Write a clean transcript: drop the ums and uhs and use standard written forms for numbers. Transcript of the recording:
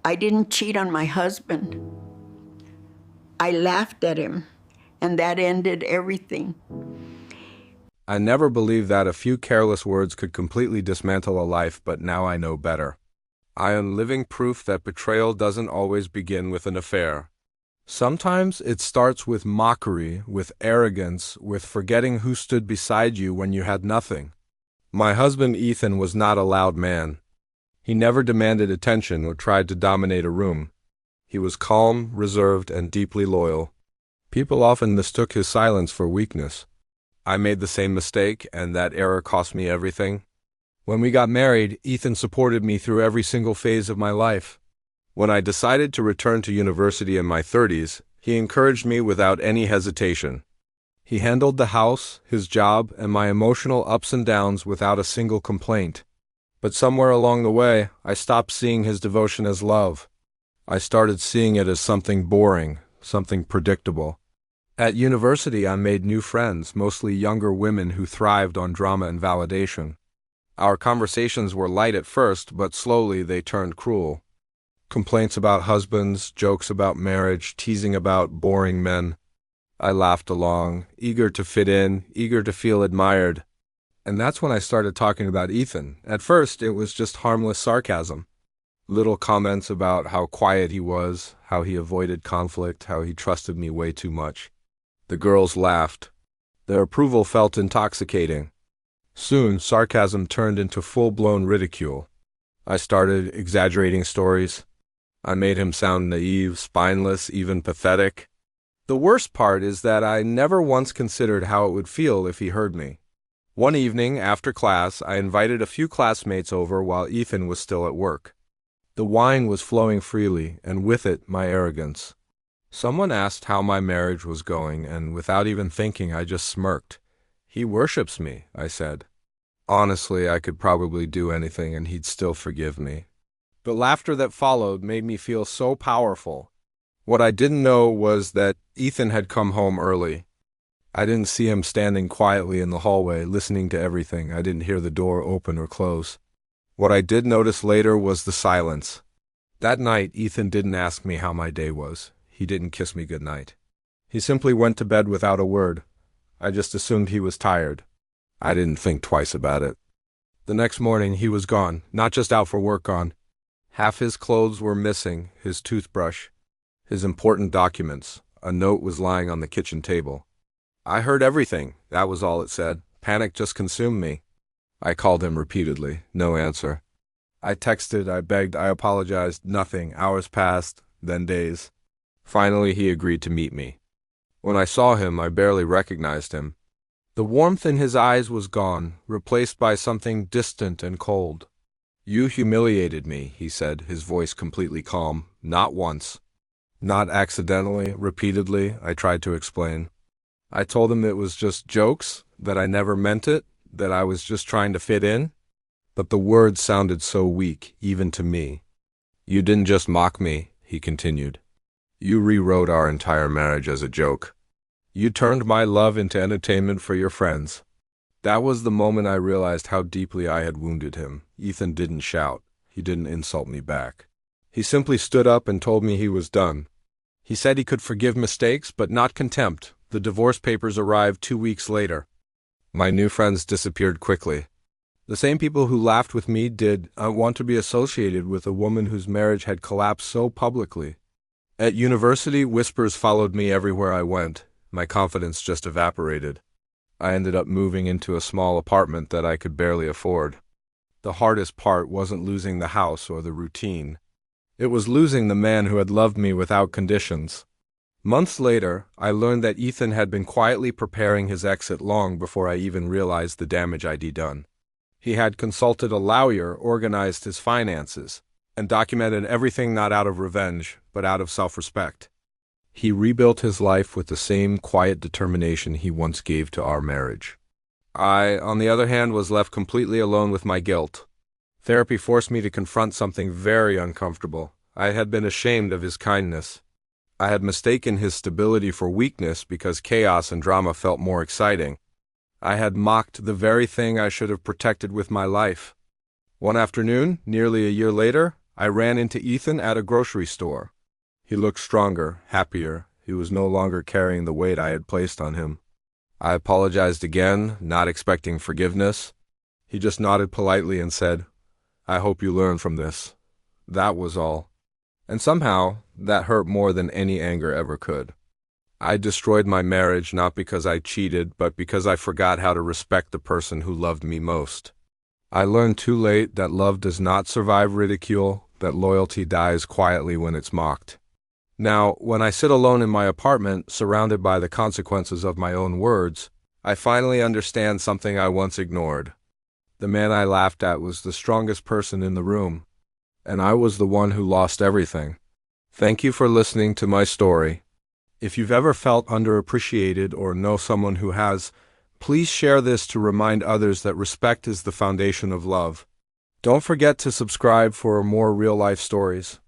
I didn't cheat on my husband. I laughed at him, and that ended everything. I never believed that a few careless words could completely dismantle a life, but now I know better. I am living proof that betrayal doesn't always begin with an affair. Sometimes it starts with mockery, with arrogance, with forgetting who stood beside you when you had nothing. My husband Ethan was not a loud man. He never demanded attention or tried to dominate a room. He was calm, reserved, and deeply loyal. People often mistook his silence for weakness. I made the same mistake, and that error cost me everything. When we got married, Ethan supported me through every single phase of my life. When I decided to return to university in my 30s, he encouraged me without any hesitation. He handled the house, his job, and my emotional ups and downs without a single complaint. But somewhere along the way, I stopped seeing his devotion as love. I started seeing it as something boring, something predictable. At university, I made new friends, mostly younger women who thrived on drama and validation. Our conversations were light at first, but slowly they turned cruel. Complaints about husbands, jokes about marriage, teasing about boring men. I laughed along, eager to fit in, eager to feel admired. And that's when I started talking about Ethan. At first, it was just harmless sarcasm. Little comments about how quiet he was, how he avoided conflict, how he trusted me way too much. The girls laughed. Their approval felt intoxicating. Soon, sarcasm turned into full-blown ridicule. I started exaggerating stories. I made him sound naive, spineless, even pathetic. The worst part is that I never once considered how it would feel if he heard me. One evening, after class, I invited a few classmates over while Ethan was still at work. The wine was flowing freely, and with it, my arrogance. Someone asked how my marriage was going, and without even thinking, I just smirked. "He worships me," I said. Honestly, I could probably do anything and he'd still forgive me. The laughter that followed made me feel so powerful. What I didn't know was that Ethan had come home early. I didn't see him standing quietly in the hallway, listening to everything. I didn't hear the door open or close. What I did notice later was the silence. That night, Ethan didn't ask me how my day was. He didn't kiss me goodnight. He simply went to bed without a word. I just assumed he was tired. I didn't think twice about it. The next morning, he was gone, not just out for work gone. Half his clothes were missing, his toothbrush, his important documents. A note was lying on the kitchen table. I heard everything, that was all it said. Panic just consumed me. I called him repeatedly, no answer. I texted, I begged, I apologized, nothing. Hours passed, then days. Finally, he agreed to meet me. When I saw him, I barely recognized him. The warmth in his eyes was gone, replaced by something distant and cold. "You humiliated me," he said, his voice completely calm. "Not once." "Not accidentally, repeatedly," I tried to explain. I told him it was just jokes, that I never meant it, that I was just trying to fit in. But the words sounded so weak, even to me. "You didn't just mock me," he continued. "You rewrote our entire marriage as a joke. You turned my love into entertainment for your friends." That was the moment I realized how deeply I had wounded him. Ethan didn't shout. He didn't insult me back. He simply stood up and told me he was done. He said he could forgive mistakes, but not contempt. The divorce papers arrived 2 weeks later. My new friends disappeared quickly. The same people who laughed with me did not want to be associated with a woman whose marriage had collapsed so publicly. At university, whispers followed me everywhere I went. My confidence just evaporated. I ended up moving into a small apartment that I could barely afford. The hardest part wasn't losing the house or the routine. It was losing the man who had loved me without conditions. Months later, I learned that Ethan had been quietly preparing his exit long before I even realized the damage I'd done. He had consulted a lawyer, organized his finances, and documented everything not out of revenge, but out of self-respect. He rebuilt his life with the same quiet determination he once gave to our marriage. I, on the other hand, was left completely alone with my guilt. Therapy forced me to confront something very uncomfortable. I had been ashamed of his kindness. I had mistaken his stability for weakness because chaos and drama felt more exciting. I had mocked the very thing I should have protected with my life. One afternoon, nearly a year later, I ran into Ethan at a grocery store. He looked stronger, happier. He was no longer carrying the weight I had placed on him. I apologized again, not expecting forgiveness. He just nodded politely and said, "I hope you learn from this." That was all. And somehow, that hurt more than any anger ever could. I destroyed my marriage not because I cheated, but because I forgot how to respect the person who loved me most. I learned too late that love does not survive ridicule, that loyalty dies quietly when it's mocked. Now, when I sit alone in my apartment, surrounded by the consequences of my own words, I finally understand something I once ignored. The man I laughed at was the strongest person in the room, and I was the one who lost everything. Thank you for listening to my story. If you've ever felt underappreciated or know someone who has, please share this to remind others that respect is the foundation of love. Don't forget to subscribe for more real-life stories.